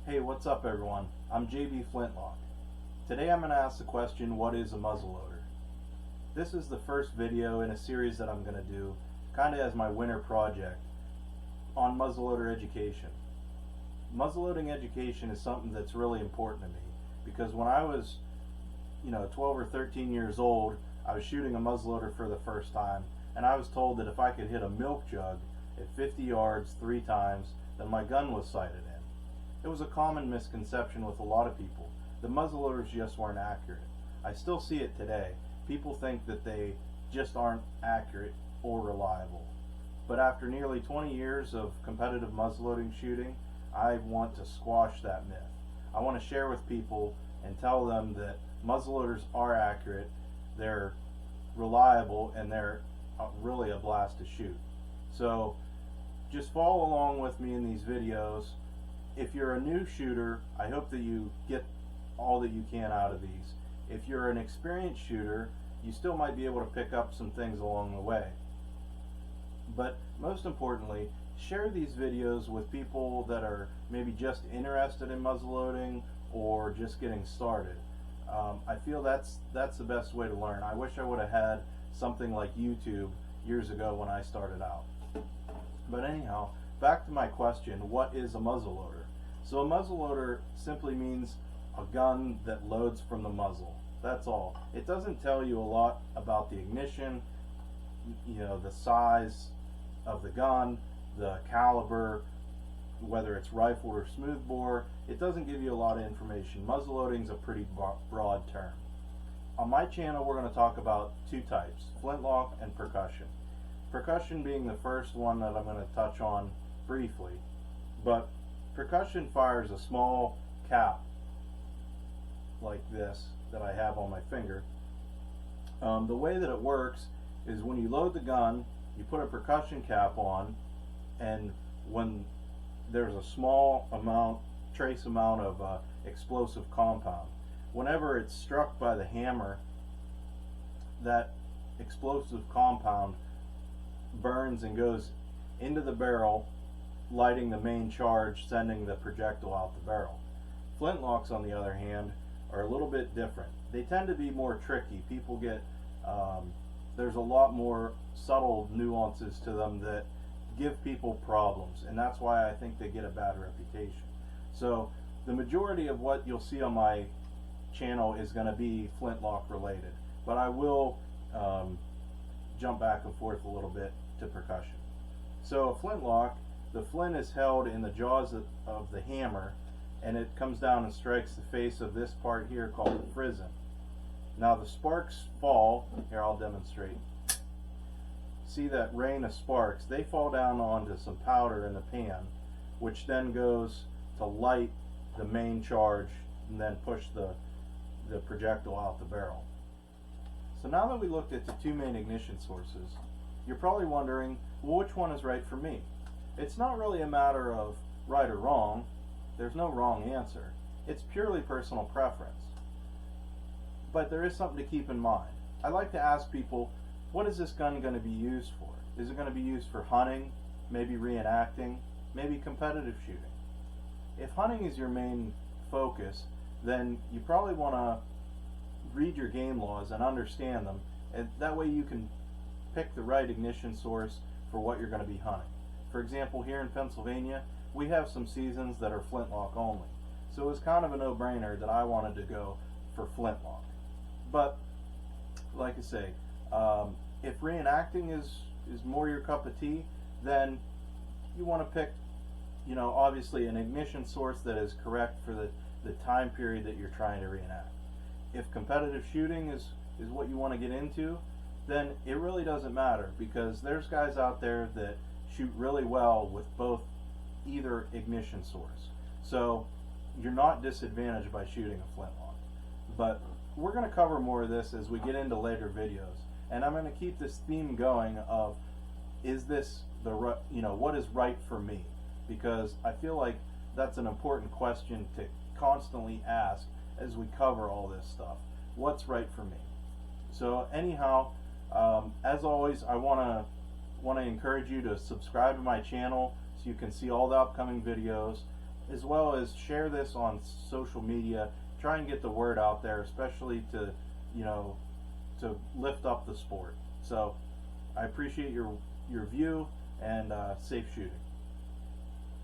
Hey, what's up everyone? I'm JBFlintlock. Today I'm going to ask the question, what is a muzzleloader? This is the first video in a series that I'm going to do, kind of as my winter project, on muzzleloader education. Muzzleloading education is something that's really important to me, because when I was 12 or 13 years old, I was shooting a muzzleloader for the first time, and I was told that if I could hit a milk jug at 50 yards 3 times, then my gun was sighted in. It was a common misconception with a lot of people. The muzzleloaders just weren't accurate. I still see it today. People think that they just aren't accurate or reliable. But after nearly 20 years of competitive muzzleloading shooting, I want to squash that myth. I want to share with people and tell them that muzzleloaders are accurate, they're reliable, and they're really a blast to shoot. So just follow along with me in these videos. If you're a new shooter, I hope that you get all that you can out of these. If you're an experienced shooter, you still might be able to pick up some things along the way. But most importantly, share these videos with people that are maybe just interested in muzzleloading or just getting started. I feel that's the best way to learn. I wish I would have had something like YouTube years ago when I started out. But anyhow, back to my question, what is a muzzleloader? So a muzzleloader simply means a gun that loads from the muzzle. That's all. It doesn't tell you a lot about the ignition, the size of the gun, the caliber, whether it's rifle or smoothbore. It doesn't give you a lot of information. Muzzleloading is a pretty broad term. On my channel, we're going to talk about 2 types, flintlock and percussion. Percussion being the first one that I'm going to touch on briefly. But percussion fires a small cap like this that I have on my finger. The way that it works is when you load the gun, you put a percussion cap on, and when there's a small trace amount of explosive compound, whenever it's struck by the hammer, that explosive compound burns and goes into the barrel, lighting the main charge, sending the projectile out the barrel. Flintlocks, on the other hand, are a little bit different. They tend to be more tricky. People get, there's a lot more subtle nuances to them that give people problems, and that's why I think they get a bad reputation. So the majority of what you'll see on my channel is going to be flintlock related, but I will jump back and forth a little bit to percussion. So a flintlock, the flint is held in the jaws of the hammer, and it comes down and strikes the face of this part here called the frizzen. Now the sparks fall, here I'll demonstrate. See that rain of sparks? They fall down onto some powder in the pan, which then goes to light the main charge and then push the projectile out the barrel. So now that we looked at the 2 main ignition sources, you're probably wondering, well, which one is right for me? It's not really a matter of right or wrong. There's no wrong answer. It's purely personal preference. But there is something to keep in mind. I like to ask people, what is this gun going to be used for? Is it going to be used for hunting, maybe reenacting, maybe competitive shooting? If hunting is your main focus, then you probably want to read your game laws and understand them, and that way you can pick the right ignition source for what you're going to be hunting. For example, here in Pennsylvania, we have some seasons that are flintlock only. So it was kind of a no-brainer that I wanted to go for flintlock. But, like I say, if reenacting is more your cup of tea, then you want to pick, obviously an ignition source that is correct for the time period that you're trying to reenact. If competitive shooting is what you want to get into, then it really doesn't matter, because there's guys out there that shoot really well with either ignition source. So you're not disadvantaged by shooting a flintlock. But we're going to cover more of this as we get into later videos, and I'm going to keep this theme going of, is this what is right for me? Because I feel like that's an important question to constantly ask as we cover all this stuff. What's right for me? So anyhow, as always, I want to encourage you to subscribe to my channel so you can see all the upcoming videos. as well as share this on social media. Try and get the word out there, especially to, you know, to lift up the sport. So I appreciate your view, and safe shooting.